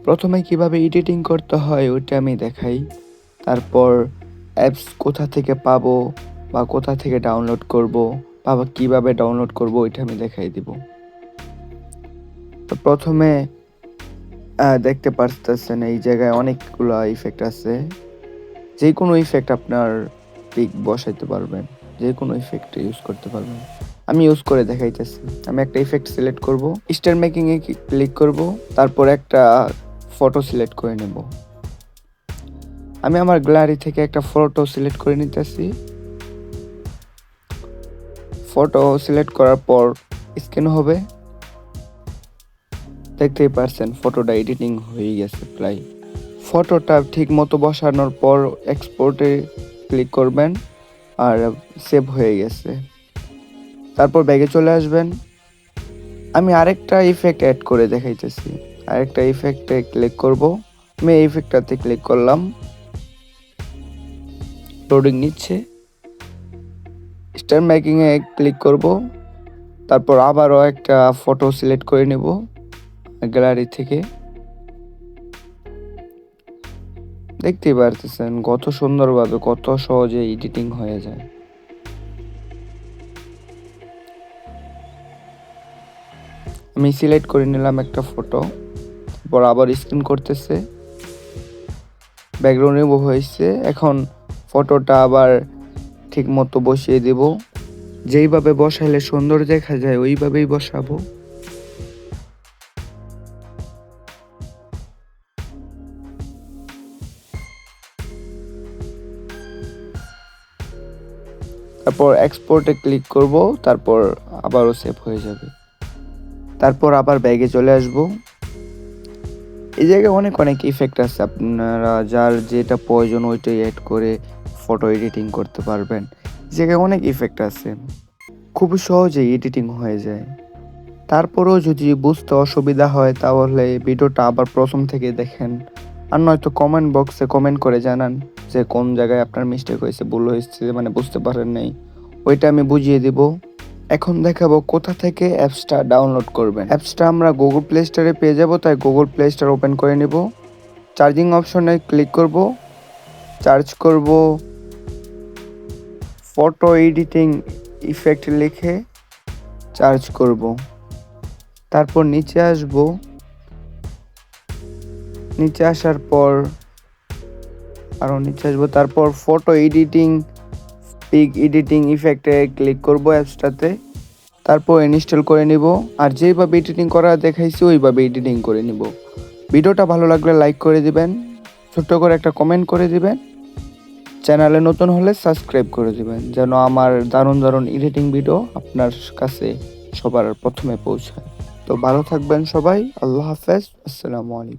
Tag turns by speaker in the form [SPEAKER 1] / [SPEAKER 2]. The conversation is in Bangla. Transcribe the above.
[SPEAKER 1] প্রথমে কিভাবে এডিটিং করতে হয় ওইটা আমি দেখাই। তারপর অ্যাপস কোথা থেকে পাবো বা কোথা থেকে ডাউনলোড করব বা কিভাবে ডাউনলোড করব ওইটা আমি দেখাই দিব। তো প্রথমে দেখতে পারতেছেন এই জায়গায় অনেকগুলো ইফেক্ট আছে। যে কোনো ইফেক্ট আপনার পিক বসাইতে পারবেন, যে কোনো ইফেক্ট ইউজ করতে পারবেন। আমি ইউজ করে দেখাইতেছি। আমি একটা ইফেক্ট সিলেক্ট করব, স্টার মেকিংয়ে ক্লিক করব, তারপর একটা ফটো সিলেক্ট করে নেব। আমি আমার গ্যালারি থেকে একটা ফটো সিলেক্ট করে নিতেছি। ফটো সিলেক্ট করার পর স্ক্যান হবে। দেখতেই পারছেন ফটোটা এডিটিং হয়ে গেছে প্রায়। ফটোটা ঠিক মতো বসানোর পর এক্সপোর্টে ক্লিক করবেন আর সেভ হয়ে গেছে। তারপর ব্যাগে চলে আসবেন। আমি আরেকটা ইফেক্ট অ্যাড করে দেখাইতেছি। আরেকটা ইফেক্টে ক্লিক করব। আমি এই ইফেক্টটাতে ক্লিক করলাম, লোডিং নিচ্ছে। স্টার মেকিংয়ে ক্লিক করব, তারপর আবারও একটা ফটো সিলেক্ট করে নেব গ্যালারি থেকে। দেখতেই পারতেছেন কত সুন্দরভাবে কত সহজে এডিটিং হয়ে যায়। আমি সিলেক্ট করে নিলাম একটা ফটো, তারপর আবার স্ক্রিন করতেছে, ব্যাকগ্রাউন্ড রিমুভ হয়েছে। এখন ফটোটা আবার ঠিক মতো বসিয়ে দেব। যেইভাবে বসাইলে সুন্দর দেখা যায় ওইভাবেই বসাবো। তারপর এক্সপোর্টে ক্লিক করব, তারপর আবারও সেভ হয়ে যাবে। তারপর আবার ব্যাগে চলে আসব। এই জায়গায় অনেক অনেক ইফেক্ট আছে, আপনারা যার যেটা প্রয়োজন ওইটাই অ্যাড করে ফটো এডিটিং করতে পারবেন। এই জায়গায় অনেক ইফেক্ট আছে, খুব সহজেই এডিটিং হয়ে যায়। তারপরেও যদি বুঝতে অসুবিধা হয় তাহলে ভিডিওটা আবার প্রথম থেকে দেখেন, আর নয়তো কমেন্ট বক্সে কমেন্ট করে জানান যে কোন জায়গায় আপনার মিস্টেক হয়েছে, ভুল হয়েছে, মানে বুঝতে পারেন নাই, ওইটা আমি বুঝিয়ে দিব। এখন দেখাবো কোথা থেকে অ্যাপসটা ডাউনলোড করবেন। অ্যাপসটা আমরা গুগল প্লে স্টোরে পেয়ে যাব, তাই গুগল প্লে স্টোর ওপেন করে নেব। চার্জিং অপশনে ক্লিক করব, সার্চ করব ফটো এডিটিং ইফেক্ট লিখে সার্চ করব। তারপর নিচে আসব, নিচে আসার পর আরও নিচে আসবো, তারপর ফটো এডিটিং পিক এডিটিং ইফেক্টে ক্লিক করব অ্যাপসটাতে। তারপর ইনস্টল করে নিব, আর যেভাবে এডিটিং করা দেখাইছি ওইভাবে এডিটিং করে নিব। ভিডিওটা ভালো লাগলে লাইক করে দিবেন, ছোট্ট করে একটা কমেন্ট করে দিবেন, চ্যানেলে নতুন হলে সাবস্ক্রাইব করে দিবেন যেন আমার দারুণ দারুণ এডিটিং ভিডিও আপনার কাছে সবার প্রথমে পৌঁছায়। তো ভালো থাকবেন সবাই, আল্লাহ হাফেজ, আসসালামু আলাইকুম।